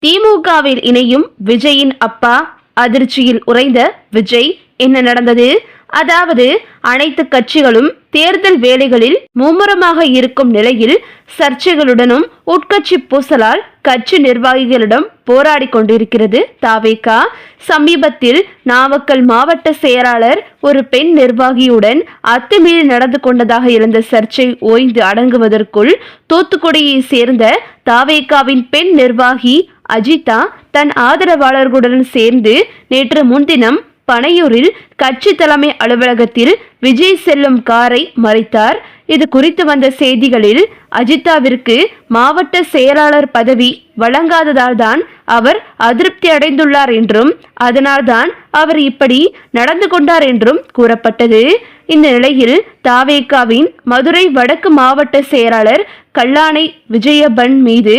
திமுகவில் இணையும் விஜயின் அப்பா அதிர்ச்சியில் உறைந்த விஜய். என்ன நடந்தது? அதாவது அனைத்து கட்சிகளும் தேர்தல் வேலைகளில் மும்முரமாக இருக்கும் நிலையில் சர்ச்சைகளுடனும் உட்கட்சி பூசலால் கட்சி நிர்வாகிகளிடம் போராடி கொண்டிருக்கிறது தாவேக. சமீபத்தில் நாமக்கல் மாவட்ட செயலாளர் ஒரு பெண் நிர்வாகியுடன் அத்துமீறி நடந்து கொண்டதாக இருந்த சர்ச்சை ஓய்ந்து அடங்குவதற்குள் தூத்துக்குடியை சேர்ந்த தாவேகாவின் பெண் நிர்வாகி அஜிதா தன் ஆதரவாளர்களுடன் சேர்ந்து நேற்று முன்தினம் பனையூரில் கட்சி தலைமை அலுவலகத்தில் விஜய் செல்லும் காரை மறைத்தார். இது குறித்து வந்த செய்திகளில் அஜிதாவிற்கு மாவட்ட செயலாளர் பதவி வழங்காததால் தான் அவர் அதிருப்தி அடைந்துள்ளார் என்றும் அதனால்தான் அவர் இப்படி நடந்து கொண்டார் என்றும் கூறப்பட்டது. இந்த நிலையில் தாவேகாவின் மதுரை வடக்கு மாவட்ட செயலாளர் கல்லானை விஜயபன் மீது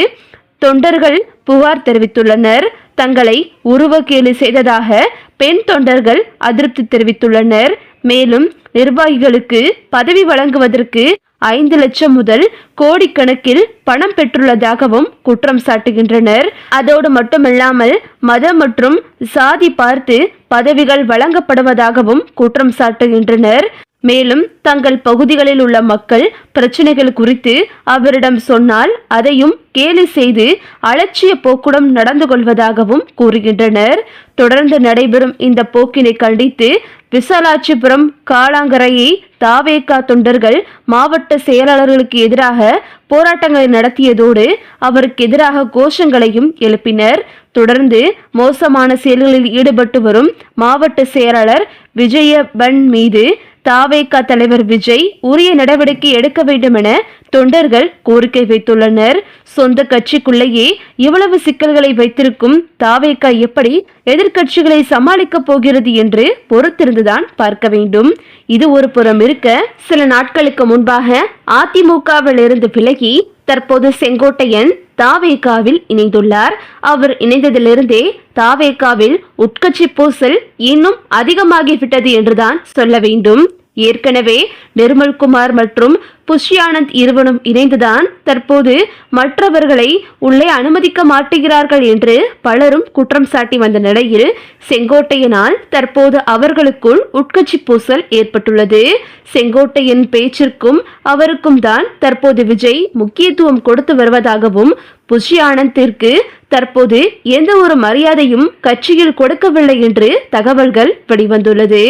தொண்டர்கள் புகார் தெரிவித்துள்ளனர். தங்களை உருவக்கேலி செய்ததாக பெண் தொண்டர்கள் அதிருப்தி தெரிவித்துள்ளனர். மேலும் நிர்வாகிகளுக்கு பதவி வழங்குவதற்கு 5 லட்சம் முதல் கோடிக்கணக்கில் பணம் பெற்றுள்ளதாகவும் குற்றம் சாட்டுகின்றனர். அதோடு மட்டுமல்லாமல் மதம் மற்றும் சாதி பார்த்து பதவிகள் வழங்கப்படுவதாகவும் குற்றம் சாட்டுகின்றனர். மேலும் தங்கள் பகுதிகளில் உள்ள மக்கள் பிரச்சனைகள் குறித்து அவரிடம் சொன்னால் அதையும் கேலி செய்து அலட்சிய போக்குடன் நடந்து கொள்வதாகவும் கூறுகின்றனர். தொடர்ந்து நடைபெறும் இந்த போக்கினை கண்டித்து விசாலாட்சிபுரம் காலாங்கரையை தாவேகா தொண்டர்கள் மாவட்ட செயலாளர்களுக்கு எதிராக போராட்டங்களை நடத்தியதோடு அவருக்கு எதிராக கோஷங்களையும் எழுப்பினர். தொடர்ந்து மோசமான செயல்களில் ஈடுபட்டு வரும் மாவட்ட செயலாளர் விஜயபன் மீது தாவேகா தலைவர் விஜய் உரிய நடவடிக்கை எடுக்க வேண்டும் என தொண்டர்கள் கோரிக்கை வைத்துள்ளனர். சொந்த கட்சிக்குள்ளேயே இவ்வளவு சிக்கல்களை வைத்திருக்கும் தாவேகா எப்படி எதிர்கட்சிகளை சமாளிக்கப் போகிறது என்று பொறுத்திருந்துதான் பார்க்க வேண்டும். இது ஒரு புறம் இருக்க, சில நாட்களுக்கு முன்பாக அதிமுகவில் இருந்து விலகி தற்போது செங்கோட்டையன் தாவேகாவில் இணைந்துள்ளார். அவர் இணைந்ததிலிருந்தே தாவேகாவில் உட்கட்சி பூசல் இன்னும் அதிகமாகிவிட்டது என்றுதான் சொல்ல வேண்டும். ஏற்கனவே நிர்மல்குமார் மற்றும் புஷி ஆனந்த் இருவரும் இணைந்துதான் தற்போது மற்றவர்களை உள்ளே அனுமதிக்க மாட்டுகிறார்கள் என்று பலரும் குற்றம் சாட்டி வந்த நிலையில் செங்கோட்டையனால் தற்போது அவர்களுக்குள் உட்கட்சி பூசல் ஏற்பட்டுள்ளது. செங்கோட்டையன் பேச்சிற்கும் அவருக்கும் தான் தற்போது விஜய் முக்கியத்துவம் கொடுத்து வருவதாகவும் புஷி ஆனந்திற்கு தற்போது எந்த ஒரு மரியாதையும் கட்சியில் கொடுக்கவில்லை என்று தகவல்கள் வெளிவந்துள்ளது.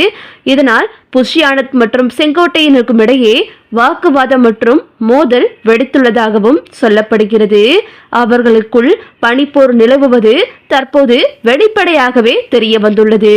இதனால் புஷி ஆனந்த் மற்றும் செங்கோட்டையனுக்கும் இடையே வாக்குவாதம் மற்றும் மோதல் வெடித்துள்ளதாகவும் சொல்லப்படுகிறது. அவர்களுக்குள் பனிப்போர் நிலவுவது தற்போது வெளிப்படையாகவே தெரிய வந்துள்ளது.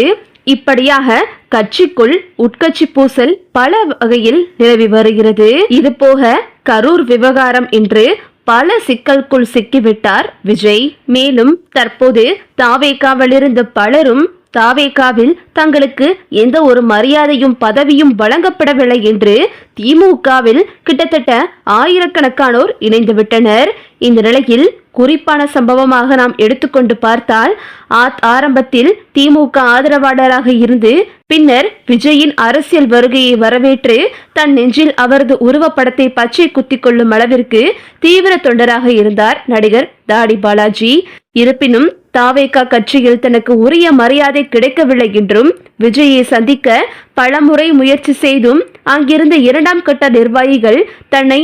இப்படியாக கட்சிக்குள் உட்கட்சி பூசல் பல வகையில் நிலவி வருகிறது. இது போக கரூர் விவகாரம் என்று பல சிக்கலுக்குள் சிக்கிவிட்டார் விஜய். மேலும் தற்போது தாவேகாவிலிருந்து பலரும் தாவேகாவில் தங்களுக்கு எந்த ஒரு மரியாதையும் பதவியும் வழங்கப்படவில்லை என்று திமுகவில் கிட்டத்தட்ட ஆயிரக்கணக்கானோர் இணைந்துவிட்டனர். இந்த நிலையில் குறிப்பான சம்பவமாக நாம் எடுத்துக்கொண்டு பார்த்தால் ஆரம்பத்தில் திமுக ஆதரவாளராக இருந்து பின்னர் விஜயின் அரசியல் வருகையை வரவேற்று தன் நெஞ்சில் அவரது உருவப்படத்தை பச்சை குத்தி கொள்ளும் அளவிற்கு தீவிர தொண்டராக இருந்தார் நடிகர் தாடி பாலாஜி. இருப்பினும் தாவேகா கட்சியில் தனக்கு உரிய மரியாதை கிடைக்கவில்லை என்றும் விஜயை சந்திக்க பலமுறை முயற்சி செய்தும் அங்கிருந்த 2ஆம் கட்ட நிர்வாகிகள் தன்னை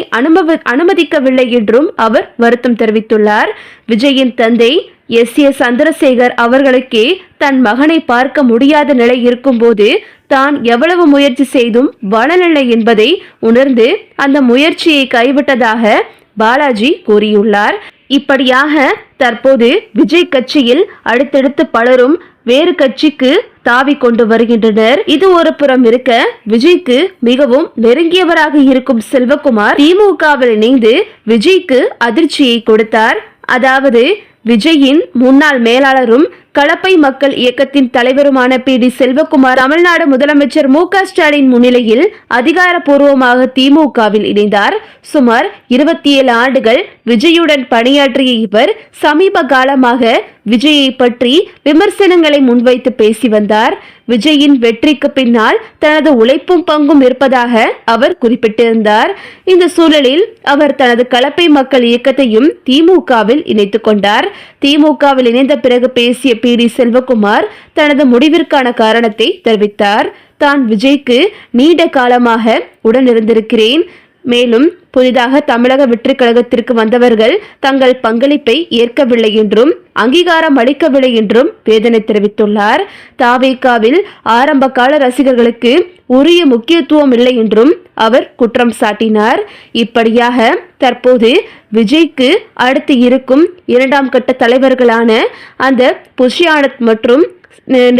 அனுமதிக்கவில்லை என்றும் அவர் வருத்தம் தெரிவித்துள்ளார். விஜயின் தந்தை எஸ்.ஏ. சந்திரசேகர் அவர்களுக்கே தன் மகனை பார்க்க முடியாத நிலை இருக்கும்போது தான் எவ்வளவு முயற்சி செய்தும் பலனில்லை என்பதை உணர்ந்து அந்த முயற்சியை கைவிட்டதாக பாலாஜி கூறியுள்ளார். இப்படியாக தற்போது விஜய் கட்சியில் அடுத்தடுத்து பலரும் வேறு கட்சிக்கு தாவி கொண்டு வருகின்றனர். இது ஒரு புறம் இருக்க, விஜய்க்கு மிகவும் நெருங்கியவராக இருக்கும் செல்வகுமார் திமுகவில் இணைந்து விஜய்க்கு அதிர்ச்சியை கொடுத்தார். அதாவது விஜயின் முன்னாள் மேலாளரும் கலப்பை மக்கள் இயக்கத்தின் தலைவருமான PD செல்வகுமார் தமிழ்நாடு முதலமைச்சர் மு.க. ஸ்டாலின் முன்னிலையில் அதிகாரப்பூர்வமாக திமுகவில் இணைந்தார். சுமார் 27 ஆண்டுகள் விஜயுடன் பணியாற்றிய இவர் சமீப காலமாக விஜயை பற்றி விமர்சனங்களை முன்வைத்து பேசி வந்தார். விஜயின் வெற்றிக்கு பின்னால் தனது உழைப்பும் பங்கும் இருப்பதாக அவர் குறிப்பிட்டிருந்தார். இந்த சூழலில் அவர் தனது கலப்பை மக்கள் இயக்கத்தையும் திமுகவில் இணைத்துக் கொண்டார். திமுகவில் இணைந்த பிறகு பேசிய PD செல்வகுமார் தனது முடிவிற்கான காரணத்தை தெரிவித்தார். தான் விஜய்க்கு நீண்ட காலமாக உடனிருந்திருக்கிறேன். மேலும் புதிதாக தமிழக வெற்றி கழகத்திற்கு வந்தவர்கள் தங்கள் பங்களிப்பை ஏற்கவில்லை என்றும் அங்கீகாரம் அளிக்கவில்லை என்றும் வேதனை தெரிவித்துள்ளார். தாவேகாவில் ஆரம்ப கால ரசிகர்களுக்கு உரிய முக்கியத்துவம் இல்லை என்றும் அவர் குற்றம் சாட்டினார். இப்படியாக தற்போது விஜய்க்கு அடுத்து இருக்கும் 2ஆம் கட்ட தலைவர்களான அந்த புஷி ஆனந்த் மற்றும்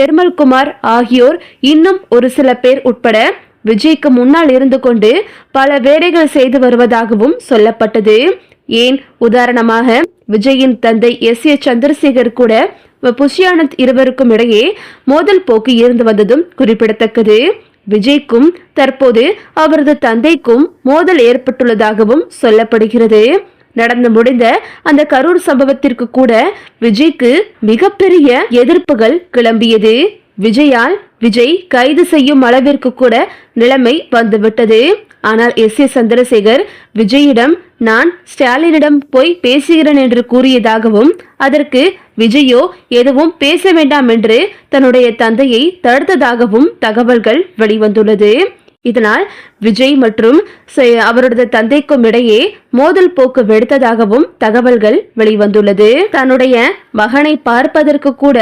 நிர்மல்குமார் ஆகியோர் இன்னும் ஒரு சில பேர் உட்பட விஜய்க்கு முன்னால் இருந்து கொண்டு பல வேலைகள் செய்து வருவதாகவும் சொல்லப்பட்டது. ஏன் உதாரணமாக விஜயின் தந்தை S.A. சந்திரசேகர் கூட புஷி ஆனந்த் இருவருக்கும் இடையே மோதல் போக்கு இருந்து வந்ததும் குறிப்பிடத்தக்கது. விஜய்க்கும் தற்போது அவரது தந்தைக்கும் மோதல் ஏற்பட்டுள்ளதாகவும் சொல்லப்படுகிறது. நடந்து முடிந்த அந்த கரூர் சம்பவத்திற்கு கூட விஜய்க்கு மிகப்பெரிய எதிர்ப்புகள் கிளம்பியது. விஜய் கைது செய்யும் அளவிற்கு கூட நிலைமை வந்துவிட்டது. ஆனால் S.A. சந்திரசேகர் விஜயிடம் நான் ஸ்டாலினிடம் போய் பேசுகிறேன் என்று கூறியதாகவும் அதற்கு விஜயோ எதுவும் பேச வேண்டாம் என்று தன்னுடைய தந்தையை தடுத்ததாகவும் தகவல்கள் வெளிவந்துள்ளது. இதனால் விஜய் மற்றும் அவரது தந்தைக்கும் இடையே மோதல் போக்கு வெடித்ததாகவும் தகவல்கள் வெளிவந்துள்ளது. தன்னுடைய மகனை பார்ப்பதற்கு கூட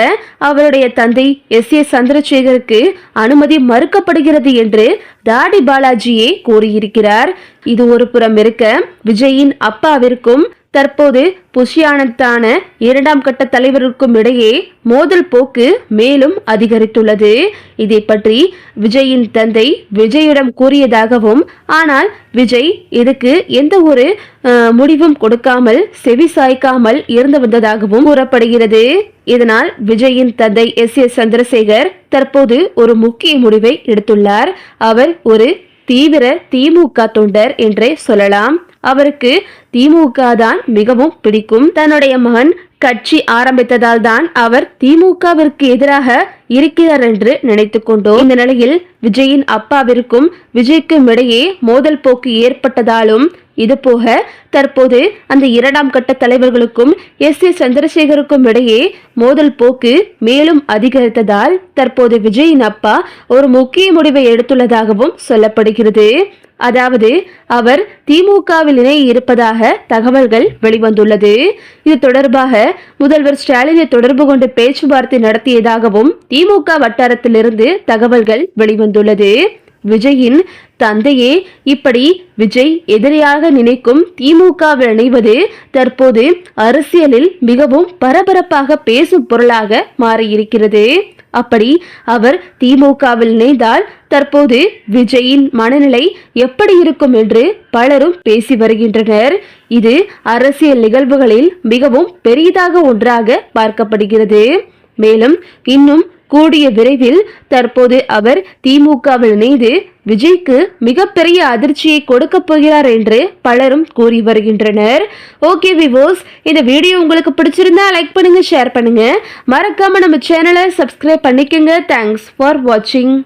அவருடைய தந்தை S.A. சந்திரசேகருக்கு அனுமதி மறுக்கப்படுகிறது என்று தாடி பாலாஜியே கூறியிருக்கிறார். இது ஒரு புறம் இருக்க விஜயின் அப்பாவிற்கும் தற்போது புஷி ஆனந்தான 2ஆம் கட்ட தலைவருக்கும் இடையே மோதல் போக்கு மேலும் அதிகரித்துள்ளது. இதை பற்றி விஜயின் தந்தை விஜயிடம் கூறியதாகவும் ஆனால் விஜய் இதுக்கு எந்த ஒரு முடிவும் கொடுக்காமல் செவி சாய்க்காமல் இருந்து வந்ததாகவும் கூறப்படுகிறது. இதனால் விஜயின் தந்தை S.A. சந்திரசேகர் தற்போது ஒரு முக்கிய முடிவை எடுத்துள்ளார். அவர் ஒரு தீவிர திமுக தொண்டர் என்றே சொல்லலாம். அவருக்கு திமுக தான் மிகவும் பிடிக்கும். தன்னுடைய மகன் கட்சி ஆரம்பித்ததால் தான் அவர் திமுகவிற்கு எதிராக இருக்கிறார் என்று நினைத்து கொண்டோம். இந்த நிலையில் விஜயின் அப்பாவிற்கும் விஜய்க்கும் இடையே மோதல் போக்கு ஏற்பட்டதாலும் இதுபோக தற்போது அந்த 2ஆம் கட்ட தலைவர்களுக்கும் S.A. சந்திரசேகருக்கும் இடையே மோதல் போக்கு மேலும் அதிகரித்ததால் தற்போது விஜயின் அப்பா ஒரு முக்கிய முடிவை எடுத்துள்ளதாகவும் சொல்லப்படுகிறது. அதாவது அவர் திமுகவில் இணைய இருப்பதாக தகவல்கள் வெளிவந்துள்ளது. இது தொடர்பாக முதல்வர் ஸ்டாலினை தொடர்பு கொண்டு பேச்சுவார்த்தை நடத்தியதாகவும் திமுக வட்டாரத்திலிருந்து தகவல்கள் வெளிவந்துள்ளது. விஜயின் தந்தையே இப்படி விஜய் எதிரியாக நினைக்கும் திமுகவில் இணைவது தற்போது அரசியலில் மிகவும் பரபரப்பாக பேசும் பொருளாக மாறியிருக்கிறது. அப்படி அவர் திமுகவில் இணைந்தால் தற்போது விஜயின் மனநிலை எப்படி இருக்கும் என்று பலரும் பேசி வருகின்றனர். இது அரசியல் நிகழ்வுகளில் மிகவும் பெரியதாக ஒன்றாக பார்க்கப்படுகிறது. மேலும் இன்னும் கூடிய விரைவில் தற்போது அவர் திமுகவில் இணைந்து விஜய்க்கு மிகப்பெரிய அதிர்ச்சியை கொடுக்க போகிறார் என்று பலரும் கூறி வருகின்றனர். ஓகே விவோஸ், இந்த வீடியோ உங்களுக்கு பிடிச்சிருந்தா லைக் பண்ணுங்க, ஷேர் பண்ணுங்க, மறக்காம நம்ம சேனலை சப்ஸ்கிரைப் பண்ணிக்கோங்க. தேங்க்ஸ் ஃபார் வாட்சிங்.